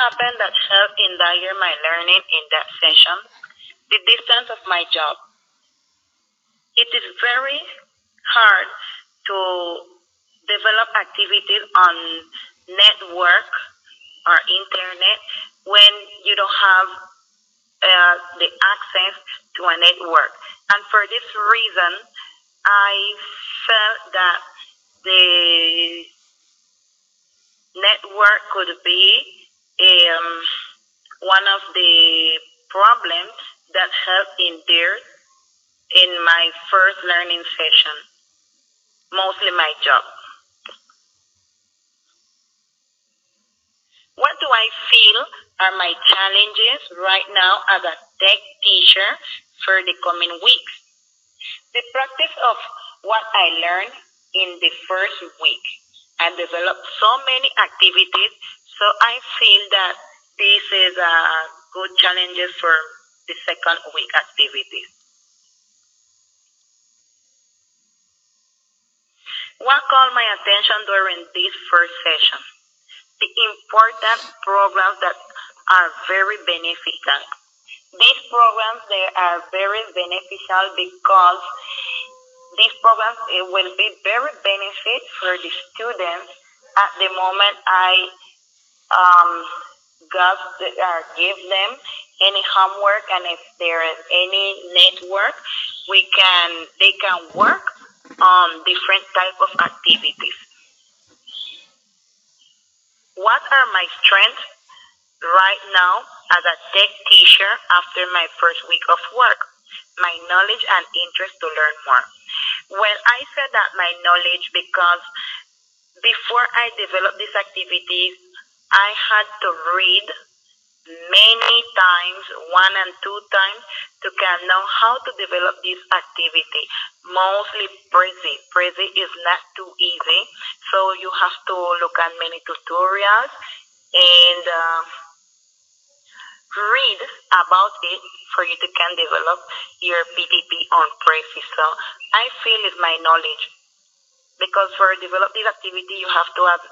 happened that helped endanger my learning in that session? The distance of my job. It is very hard to develop activities on network or internet when you don't have the access to a network. And for this reason, I felt that the network could be one of the problems that helped in there in my first learning session, mostly my job. What do I feel are my challenges right now as a tech teacher for the coming weeks? The practice of what I learned in the first week. I developed so many activities, so I feel that this is a good challenges for the second week activities. What caught my attention during this first session? The important programs that are very beneficial. These programs, they are very beneficial because these programs will be very benefit for the students at the moment I give them any homework, and if there is any network, they can work on different type of activities. What are my strengths right now as a tech teacher after my first week of work? My knowledge and interest to learn more. Well, I said that my knowledge because before I developed these activities, I had to read many times, one and two times, to can know how to develop this activity. Mostly Prezi. Prezi is not too easy, so you have to look at many tutorials and read about it for you to can develop your PPP on Prezi. So I feel it's my knowledge because for develop this activity you have to have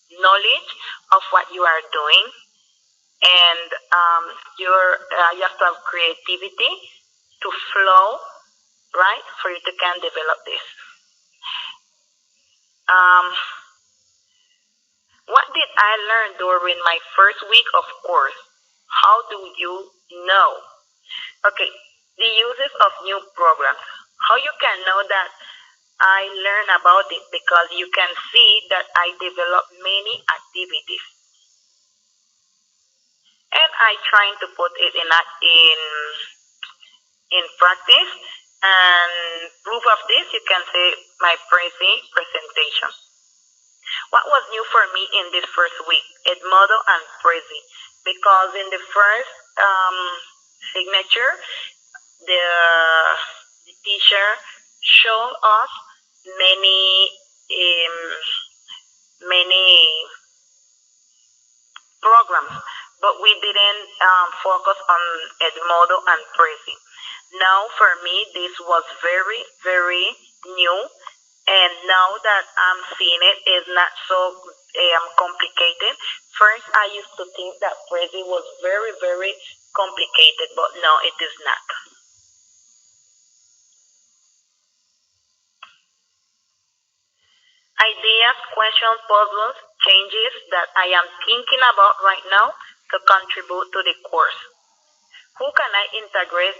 knowledge of what you are doing, and you have to have creativity to flow, right, for you to can develop this. What did I learn during my first week of course? How do you know? Okay, the uses of new programs. How you can know that I learn about it? Because you can see that I develop many activities, and I trying to put it in practice. And proof of this, you can say my Prezi presentation. What was new for me in this first week? Edmodo and Prezi, because in the first signature, the teacher showed us many programs, but we didn't focus on Edmodo and Prezi. Now, for me, this was very, very new, and now that I'm seeing it, is not so complicated. First, I used to think that Prezi was very, very complicated, but no, it is not. Ideas, questions, puzzles, changes that I am thinking about right now to contribute to the course. Who can I integrate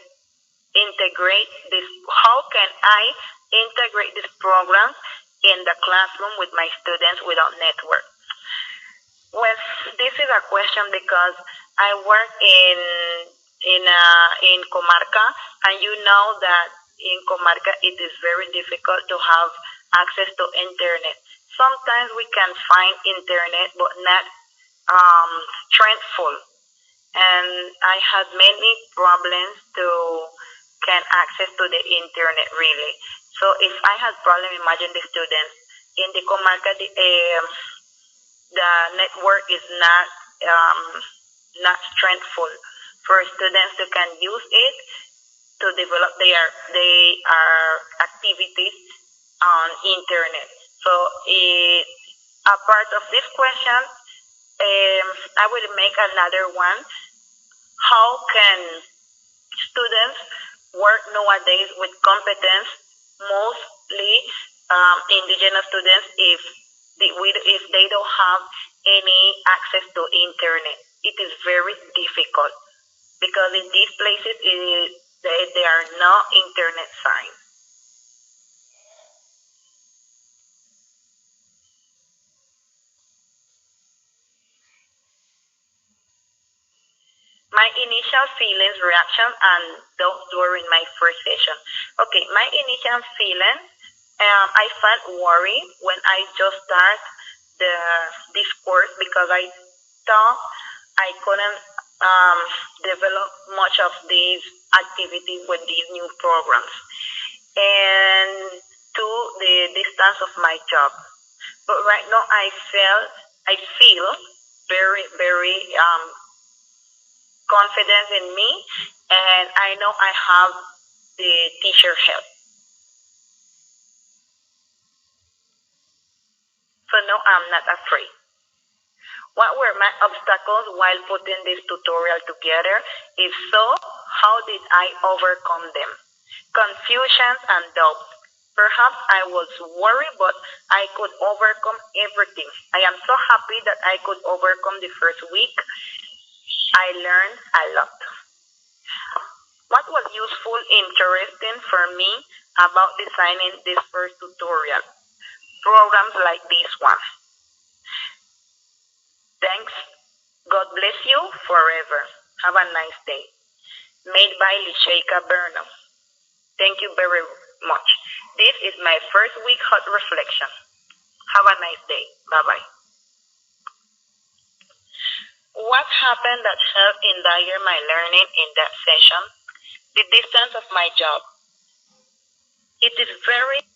this? How can I integrate this program in the classroom with my students without network? Well, this is a question because I work in Comarca, and you know that in Comarca it is very difficult to have access to internet. Sometimes we can find internet, but not strengthful. And I had many problems to can access to the internet really. So if I had problem, imagine the students in the Comarca, the network is not strengthful for students to can use it to develop their activities on internet. So a part of this question I will make another one. How can students work nowadays with competence, mostly indigenous students, if they don't have any access to internet? It is very difficult because in these places there are no internet signs. My initial feelings, reaction, and those during my first session. Okay, my initial feeling, I felt worried when I just start the this course because I thought I couldn't develop much of these activities with these new programs, and to the distance of my job. But right now, I feel very confidence in me, and I know I have the teacher help. So no, I'm not afraid. What were my obstacles while putting this tutorial together? If so, how did I overcome them? Confusions and doubts. Perhaps I was worried, but I could overcome everything. I am so happy that I could overcome the first week. I learned a lot. What was useful, interesting for me about designing this first tutorial? Programs like this one. Thanks. God bless you forever. Have a nice day. Made by Lisheika Burnham. Thank you very much. This is my first week hot reflection. Have a nice day. Bye bye. What happened that helped endanger my learning in that session? The distance of my job. It is very